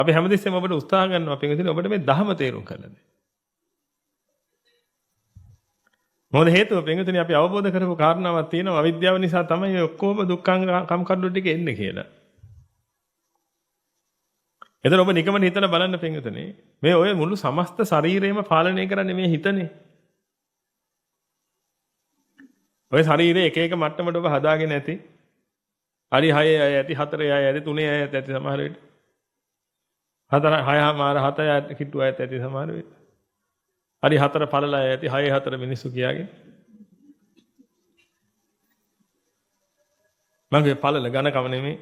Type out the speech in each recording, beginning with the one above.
අපි හැමදෙස්සෙම ඔබට උත්සාහ කරනවා පින්විතනි ඔබට මේ ධහම තේරුම් කරලා දෙන්න. මොකද හේතුව පින්විතනි අපි අවබෝධ කරපු කාරණාවක් තියෙනවා අවිද්‍යාව නිසා තමයි මේ ඔක්කොම දුක්ඛං කම්කටොළු ටික එන්නේ කියලා. එතන ඔබ නිකමන හිතලා බලන්න පින්විතනි මේ ඔය මුළු සමස්ත ශරීරයම පාලනය කරන්නේ මේ හිතනේ. ඔය ශරීරයේ එක එක මට්ටමට ඔබ හදාගෙන ඇති. හරි 6 අය ඇති 4 අය ඇති 3 අය ඇති සමහර වෙලට. 4 6 මාර 7 අය කිට්ටු අය ඇති සමහර වෙලට. හරි 4 පළල අය ඇති 6 4 මිනිස්සු කියාගෙන. මගේ පළල ඝනකම නෙමෙයි.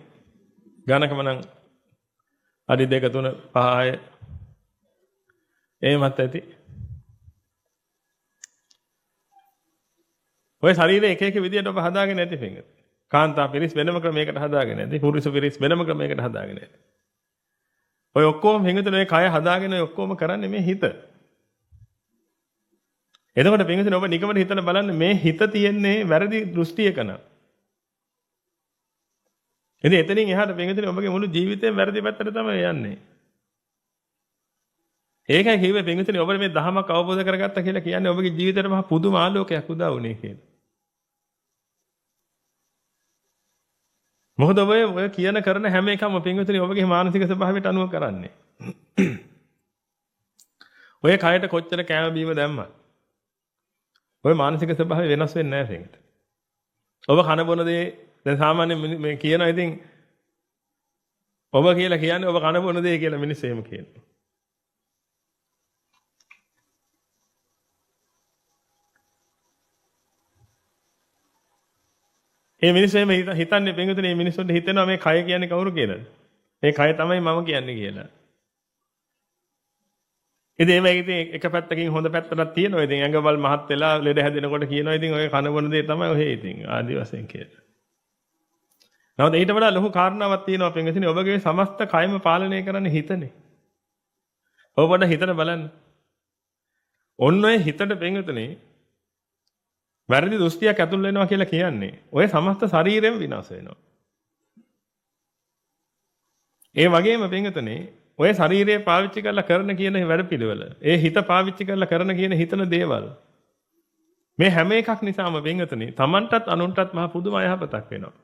ඝනකම නම් හරි 2 3 5 අය එහෙමත් ඇති. ඔය ශරීරයේ එක එක විදියට ඔබ හදාගෙන ඇති පින්ගත. කාන්තා පිරිස් වෙනම ක්‍රමයකට හදාගෙන ඇති. පුරුෂ පිරිස් වෙනම ක්‍රමයකට හදාගෙන ඇති. ඔය ඔක්කොම පින්ගතනේ මේ කය හදාගෙන ඔය ඔක්කොම කරන්නේ මේ හිත. එතකොට පින්ගතනේ ඔබ නිකමට හිතලා බලන්න මේ හිත තියෙන්නේ වැරදි දෘෂ්ටියක නම්. ඉතින් එතනින් එහාට පින්ගතනේ ඔබගේ මුළු ජීවිතේම වැරදි පැත්තට තමයි යන්නේ. ඒකයි කිව්වේ පින්ගතනේ ඔබ මේ ධහමක් අවබෝධ කරගත්තා කියලා කියන්නේ ඔබගේ ජීවිතේට මහා පුදුම ආලෝකයක් උදා වුණේ කියලා. මොකද ඔය කියන කරන හැම එකම පින්විතනි ඔබගේ මානසික ස්වභාවයට අනුව කරන්නේ. ඔය කයට කොච්චර කෑම බීම දැම්මත් ඔය මානසික ස්වභාවය වෙනස් වෙන්නේ නැහැ පින්විතනි. ඔබ කන බොන දේ දැන් සාමාන්‍යයෙන් මේ කියනවා ඉතින් ඔබ කියලා කියන්නේ ඔබ කන බොන දේ කියලා මිනිස්සු එහෙම කියනවා. මේ මිනිස්සු එහෙම හිතන්නේ පින්විතනේ මේ මිනිස්සුන්ට හිතෙනවා මේ කය කියන්නේ කවුරු කියලාද? මේ කය තමයි මම කියන්නේ කියලා. ඉතින් මේක ඉතින් එක පැත්තකින් හොඳ පැත්තක් තියෙනවා. ඉතින් ඇඟවල් මහත් වෙලා ලෙඩ හැදෙනකොට කියනවා ඉතින් ඔය කන බොන දේ තමයි ඔහේ ඉතින් ආදි වශයෙන් කියලා. නමුත් ඊට වඩා ලොකු කාරණාවක් තියෙනවා පින්විතනේ ඔබගේ සමස්ත කයම පාලනය කරන්නේ හිතනේ. ඔබට හිතන බලන්න. ඔන්න ඔය හිතට පින්විතනේ වැරදි දෘෂ්ටියක් ඇතුල් වෙනවා කියලා කියන්නේ ඔය සමස්ත ශරීරෙම විනාශ වෙනවා. ඒ වගේම පින්විතනේ ඔය ශරීරය පාවිච්චි කරලා කරන කියන වැඩපිළිවෙල, ඒ හිත පාවිච්චි කරලා කරන කියන හිතන දේවල් මේ හැම එකක් නිසාම පින්විතනේ Tamanටත් අනුන්ටත් මහ පුදුම අයහපතක් වෙනවා.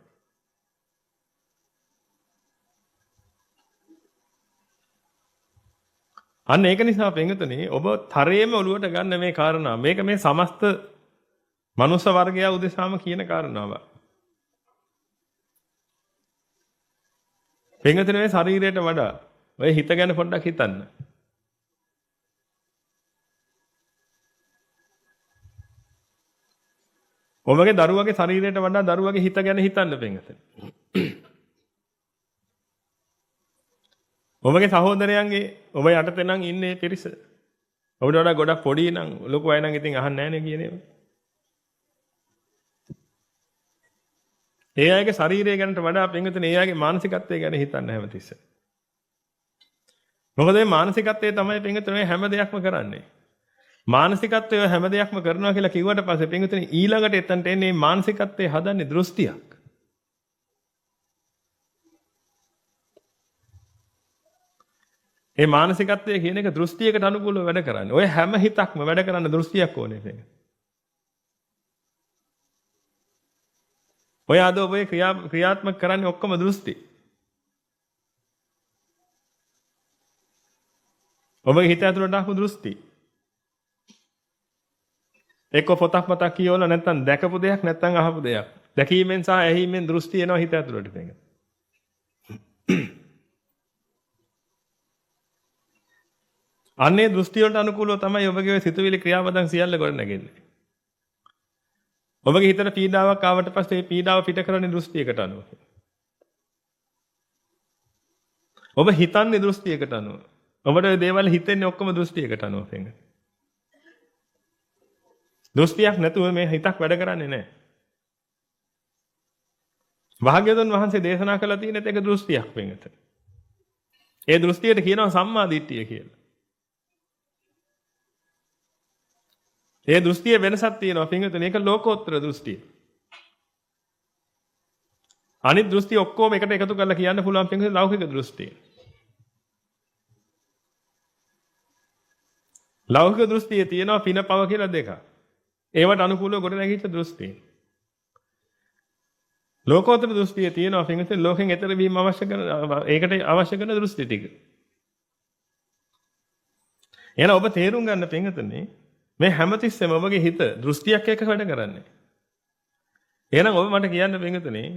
අන්න ඒක නිසා පින්විතනේ ඔබ තරයේම ඔලුවට ගන්න මේ කාරණා මේක මේ සමස්ත මනුස්ස වර්ගය උදෙසාම කියන කාරණාවක්. පින්විතනේ මේ ශරීරයට වඩා ඔය හිත ගැන පොඩ්ඩක් හිතන්න. ඔබගේ දරුවගේ ශරීරයට වඩා දරුවගේ හිත ගැන හිතන්න පින්විතනේ. ඔබගේ සහෝදරයන්ගේ ඔබ යටතේ නම් ඉන්නේ පිරිස. ඔබට වඩා ගොඩක් පොඩි නම් ලොකු අය නම් ඉතින් අහන්නේ නැහැ නේ කියන්නේ. ඒ අයගේ ශරීරය ගැනට වඩා පින්විතනේ ඒ අයගේ මානසිකත්වය ගැන හිතන්න හැමතිස්සෙම. මොකද මේ මානසිකත්වය තමයි පින්විතනේ හැම දෙයක්ම කරන්නේ. මානසිකත්වය හැම දෙයක්ම කරනවා කියලා කිව්වට පස්සේ පින්විතනේ ඊළඟට එතනට එන්නේ මේ මානසිකත්වයේ හදන්නේ දෘෂ්ටියක්. මේ මානසිකත්වය කියන එක දෘෂ්ටියකට අනුකූලව වැඩ කරන්නේ. ඔය හැම හිතක්ම වැඩ කරන්න දෘෂ්ටියක් ඕනේ ඒක. ඔය අද ඔබේ ක්‍රියාත්මක කරන්නේ ඔක්කොම දෘෂ්ටි. ඔබගේ හිත ඇතුළට ආපු දෘෂ්ටි. එක්ක පොතක් මතක් කියවලා නැත්නම් දැකපු දෙයක් නැත්නම් අහපු දෙයක්. දැකීමෙන් සහ ඇහිීමෙන් දෘෂ්ටි එනවා හිත ඇතුළට පෙඟ. අන්නේ දෘෂ්ටි වලට අනුකූලව තමයි ඔබගේ සිතුවිලි ක්‍රියාවදන් සියල්ල ගොඩනගන්නේ. ඔබගේ හිතට පීඩාවක් ආවට පස්සේ ඒ පීඩාව පිට කරන්නේ දෘෂ්ටියකට අනුව. ඔබ හිතන්නේ දෘෂ්ටියකට අනුව. ඔබට ඒ දේවල් හිතෙන්නේ ඔක්කොම දෘෂ්ටියකට අනුව පෙඟ. දෘෂ්ටියක් නැතුව මේ හිතක් වැඩ කරන්නේ නැහැ. භාග්‍යවතුන් වහන්සේ දේශනා කළා තියෙන එක දෘෂ්ටියක් පෙඟට. ඒ දෘෂ්ටියට කියනවා සම්මා දිට්ඨිය කියලා. ඒ දෘෂ්ටියේ වෙනසක් තියෙනවා පින්විතනේ ඒක ලෝකෝත්තර දෘෂ්ටිය. අනිත් දෘෂ්ටි ඔක්කොම එකට එකතු කරලා කියන්න පුළුවන් පින්විතනේ ලෞකික දෘෂ්ටිය. ලෞකික දෘෂ්ටියේ තියෙනවා පින පව කියලා දෙකක්. ඒවට අනුකූලව ගොඩ නැගිච්ච දෘෂ්ටි. ලෝකෝත්තර දෘෂ්ටියේ තියෙනවා පින්විතනේ ලෝකෙන් එතර වීම අවශ්‍ය කරන ඒකට අවශ්‍ය කරන දෘෂ්ටි ටික. එහෙනම් ඔබ තේරුම් ගන්න පින්විතනේ මේ හැමතිස්සෙම ඔබගේ හිත දෘෂ්ටියක් එක්ක වැඩ කරන්නේ. එහෙනම් ඔබ මට කියන්න පින්විතනේ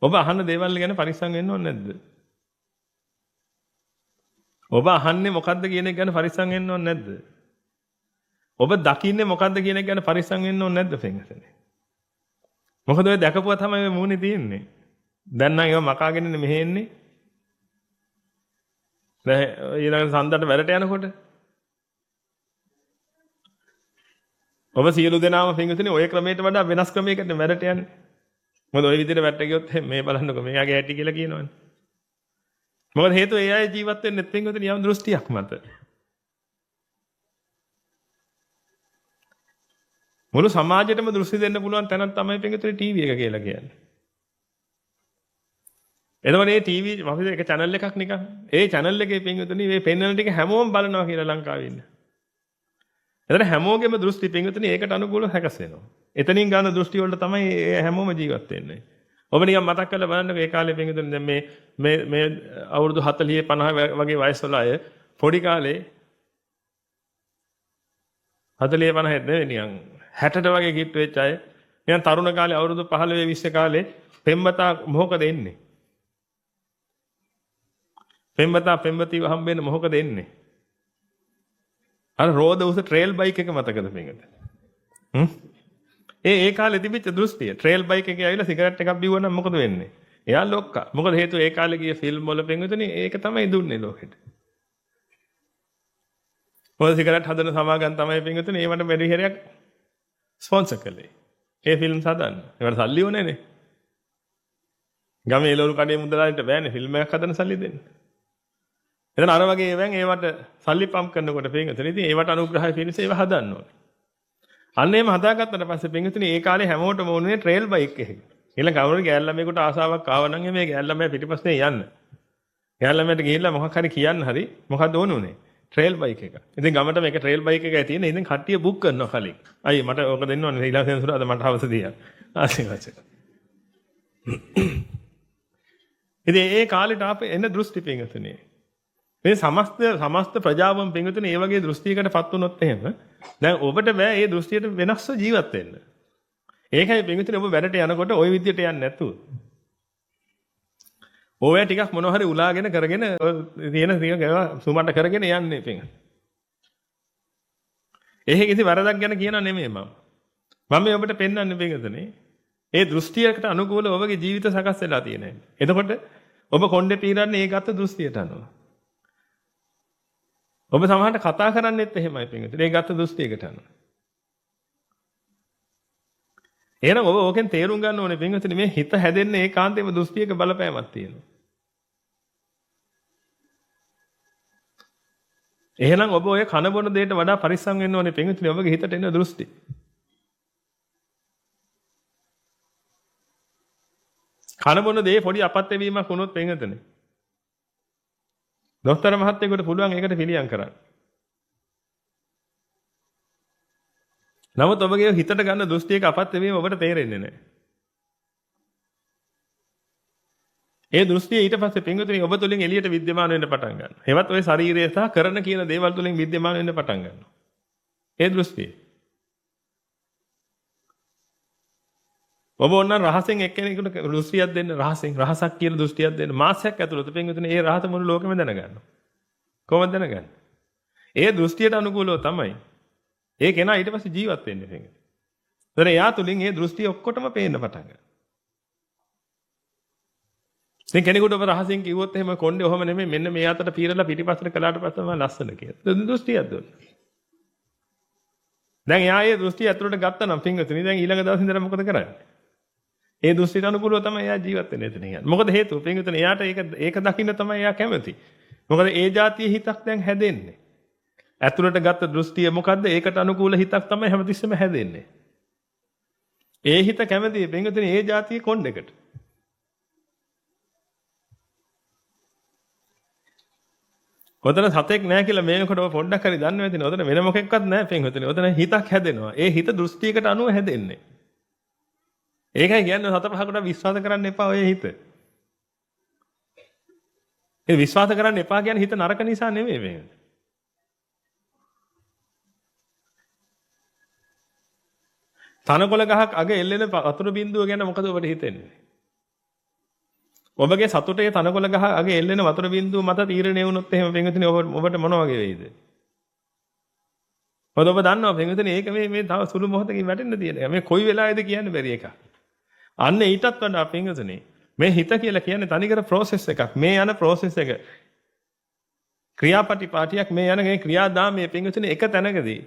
ඔබ අහන දේවල් ගැන පරිස්සම් වෙන්න ඕනේ නැද්ද? ඔබ අහන්නේ මොකද්ද කියන එක ගැන පරිස්සම් වෙන්න ඕනේ නැද්ද? ඔබ දකින්නේ මොකද්ද කියන එක ගැන පරිස්සම් වෙන්න ඕනේ නැද්ද පින්විතනේ? මොකද ඔය දැකපුවා තමයි මේ මූණේ තියෙන්නේ. දැන් නම් ඒව මකාගෙන ඉන්නේ මෙහෙ එන්නේ. දැන් ඊළඟ සඳට වැඩට යනකොට ඔබ සියලු දෙනාම පින්විතනේ ඔය ක්‍රමයට වඩා වෙනස් ක්‍රමයකට වැඩට යන්නේ. මොකද ওই විදිහට වැට්ට ගියොත් මේ බලන්නකො මෙයාගේ ඇටි කියලා කියනවනේ. මොකද හේතුව ඒ අය ජීවත් වෙන්නේ පින්විතනේ යම් දෘෂ්ටියක් මත. මුළු සමාජයටම දෘෂ්ටි දෙන්න පුළුවන් තැනක් තමයි පින්විතනේ ටීවී එක කියලා කියන්නේ. එතකොට මේ ටීවී අපි එක channel එකක් නිකන්. ඒ channel එකේ පින්විතනේ මේ පෙන්වන ටික හැමෝම බලනවා කියලා ලංකාවේ ඉන්න. එතන හැමෝගෙම දෘෂ්ටි පින්විතනේ ඒකට අනුකූලව හැකස් වෙනවා. එතනින් ගන්න දෘෂ්ටි වලට තමයි හැමෝම ජීවත් වෙන්නේ. ඔබ නිකන් මතක් කරලා බලන්නකෝ ඒ කාලේ පින්විතනේ දැන් මේ අවුරුදු 40 50 වගේ වයස්වල අය පොඩි කාලේ 40 50 නෙවෙයි නිකන් 60ට වගේ කිට්ටු වෙච්ච අය නිකන් තරුණ කාලේ අවුරුදු 15 20 කාලේ පෙම්වතා මොකද එන්නේ? පෙම්වතා පෙම්වතිව හම්බෙන්න මොකද එන්නේ? අර රෝද උස ට්‍රේල් බයික් එක මතකද මේකට? ඒ කාලේ තිබිච්ච දෘෂ්ටිය ට්‍රේල් බයික් එකේ ඇවිල්ලා සිගරට් එකක් බිව්වනම් මොකද වෙන්නේ? එයා ලොක්කා. මොකද හේතුව ඒ කාලේ ගිය ෆිල්ම් වල පෙන්වතුනේ ඒක තමයි දුන්නේ ලෝකෙට. මොකද සිගරට් හදන සමාගම් තමයි පෙන්වතුනේ ඒවට මෙරිහෙරයක් ස්පොන්සර් කළේ. ඒ ෆිල්ම්ස් හදන්න. ඒවට සල්ලි ඕනේනේ. ගමේ එළවලු කඩේ මුදලාලිට බෑනේ ෆිල්ම් එකක් හදන්න සල්ලි දෙන්න. එතන අර වගේ ඒවෙන් ඒවට සල්ලි පම්ප් කරනකොට පින්විතනේ ඉතින් ඒවට අනුග්‍රහය පිණිස ඒව හදන්න ඕනේ. අන්න එහෙම හදාගත්තට පස්සේ පින්විතනේ ඒ කාලේ හැමෝටම ඕනේ ට්‍රේල් බයික් එකක්. ඊළඟ කවුරු ගෑල් ළමයෙකුට ආසාවක් ආව නම් මේ ගෑල් ළමයා පිටිපස්සේ යන්න. ගෑල් ළමයාට ගිහිල්ලා මොකක් හරි කියන්න හරි මොකද ඕනුනේ? ට්‍රේල් බයික් එක. ඉතින් ගමට මේක ට්‍රේල් බයික් එකයි තියෙන්නේ. ඉතින් කට්ටිය බුක් කරනවා කලින්. අයියේ මට ඕක දෙන්න ඕනේ ඊළඟ සෙන්සුරාද මට හවස දියා. ආසිවාසික. ඉතින් ඒ කාලේට ආපේ එන දෘෂ්ටි පින්විතනේ මේ සමස්ත ප්‍රජාවම පින්විතනේ මේ වගේ දෘෂ්ටියකටපත් වුණොත් එහෙම දැන් ඔබට බෑ මේ දෘෂ්ටියට වෙනස්ව ජීවත් වෙන්න. ඒකයි පින්විතනේ ඔබ වැඩට යනකොට ওই විදියට යන්නේ නැතුව. ඔය ටිකක් මොනවා හරි උලාගෙන කරගෙන තියෙන සුමට කරගෙන යන්නේ පින්. එහෙ කිසි වරදක් ගැන කියනා නෙමෙයි මම. මම මේ ඔබට පෙන්වන්නේ පින්විතනේ ඒ දෘෂ්ටියකට අනුකූලව ඔබගේ ජීවිත සකස් වෙලා තියෙනවා. එතකොට ඔබ කොණ්ඩේ පීරන්නේ ඒ ගත දෘෂ්ටියට අනුව. ඔබ සමහරට කතා කරන්නේත් එහෙමයි පින්විතනේ. ඒ ගත දෘෂ්ටියකට අනුව. එහෙනම් ඔබ ඕකෙන් තේරුම් ගන්න ඕනේ පින්විතනේ මේ හිත හැදෙන්නේ ඒකාන්තයෙන්ම දෘෂ්ටියක බලපෑමක් තියෙනවා. එහෙනම් ඔබ ඔය කන බොන දෙයට වඩා පරිස්සම් වෙන්න ඕනේ පින්විතනේ ඔබගේ හිතට එන දෘෂ්ටි. කන බොන දේ පොඩි අපත්‍ය වීමක් වුණොත් පින්විතනේ දොස්තර මහත්තයෙකුට පුළුවන් ඒකට පිළියම් කරන්න. නමුත් ඔබගේ හිතට ගන්න දෘෂ්ටියක අපත්‍ය වීම ඔබට තේරෙන්නේ නැහැ. ඒ දෘෂ්ටිය ඊට පස්සේ පින්විතනේ ඔබ තුලින් එළියට विद्यमान වෙන්න පටන් ගන්නවා. හෙවත් ඔය ශරීරය සහ කරන කියන දේවල් තුලින් विद्यमान වෙන්න පටන් ගන්නවා. ඒ දෘෂ්ටිය. ඔබ ඕනනම් රහසෙන් එක්කෙනෙකුට දෘෂ්ටියක් දෙන්න රහසක් කියන දෘෂ්ටියක් දෙන්න මාසයක් ඇතුළත පින්විතනේ ඒ රහස මුළු ලෝකෙම දැනගන්නවා. කොහොමද දැනගන්නේ? ඒ දෘෂ්ටියට අනුකූලව තමයි ඒ කෙනා ඊට පස්සේ ජීවත් වෙන්නේ පින්විතනේ. ඒතර එයා තුලින් ඒ දෘෂ්ටිය ඔක්කොටම පේන්න පටන් ගන්නවා. දැන් කෙනෙකුට ඔබ රහසින් කිව්වොත් එහෙම කොණ්ඩේ ඔහම නෙමෙයි මෙන්න මේ අතට පීරලා පිටිපස්සට කළාට පස්සේ තමයි ලස්සන කියලා. දෘෂ්ටියක් දුන්නා. දැන් එයා ඒ දෘෂ්ටිය ඇතුළට ගත්තා නම් පින්විතනේ දැන් ඊළඟ දවස් ඉඳලා මොකද කරන්නේ? ඒ දෘෂ්ටියට අනුකූලව තමයි එයා ජීවත් වෙන්නේ එතන යන්නේ. මොකද හේතුව පින්විතනේ එයාට ඒක දකින්න තමයි එයා කැමති. මොකද ඒ જાතිය හිතක් දැන් හැදෙන්නේ. ඇතුළට ගත්ත දෘෂ්ටිය මොකද්ද? ඒකට අනුකූල හිතක් තමයි හැමතිස්සෙම හැදෙන්නේ. ඒ හිත කැමති පින්විතනේ ඒ જાතිය කොණ්ඩේකට. ඔතන සතෙක් නැහැ කියලා මේකට ඔය පොඩ්ඩක් හරි දන්නවා ඇතිනේ. ඔතන වෙන මොකෙක්වත් නැහැ පින්වතුනි. ඔතන හිතක් හැදෙනවා. ඒ හිත දෘෂ්ටියකට අනුව හැදෙන්නේ. ඒකයි කියන්නේ සත පහකට විශ්වාස කරන්න එපා ඔය හිත. ඒ විශ්වාස කරන්න එපා කියන්නේ හිත නරක නිසා නෙමෙයි මේක. තනකොළ ගහක් අග එල්ලෙන වතුර බින්දුව ගැන මොකද ඔබට හිතෙන්නේ? ඔබගේ සතුටේ තනකොළ ගහ අග එල්ලෙන වතුර බින්දුව මත තීරණය වුණොත් එහෙම පින්විතනේ ඔබට මොන වගේ වෙයිද? ඔබ දන්නවා පින්විතනේ ඒක මේ තව සුළු මොහොතකින් වැටෙන්න තියෙන එක. මේ කොයි වෙලාවේද කියන්න බැරි එකක්. අන්න ඊටත් වඩා පින්විතනේ මේ හිත කියලා කියන්නේ තනිකර process එකක්. මේ යන process එක ක්‍රියාපටිපාටියක් මේ යන මේ ක්‍රියාදාමයේ පින්විතනේ එක තැනකදී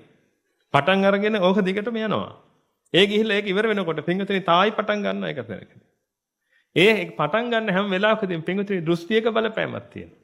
පටන් අරගෙන ඕක දිගටම යනවා. ඒ ගිහිල්ලා ඒක ඉවර වෙනකොට පින්විතනේ තායි පටන් ගන්න එක තැනකදී. ඒ පටන් ගන්න හැම වෙලාවකදීම පින්විතනේ දෘෂ්ටියක බලපෑමක් තියෙනවා.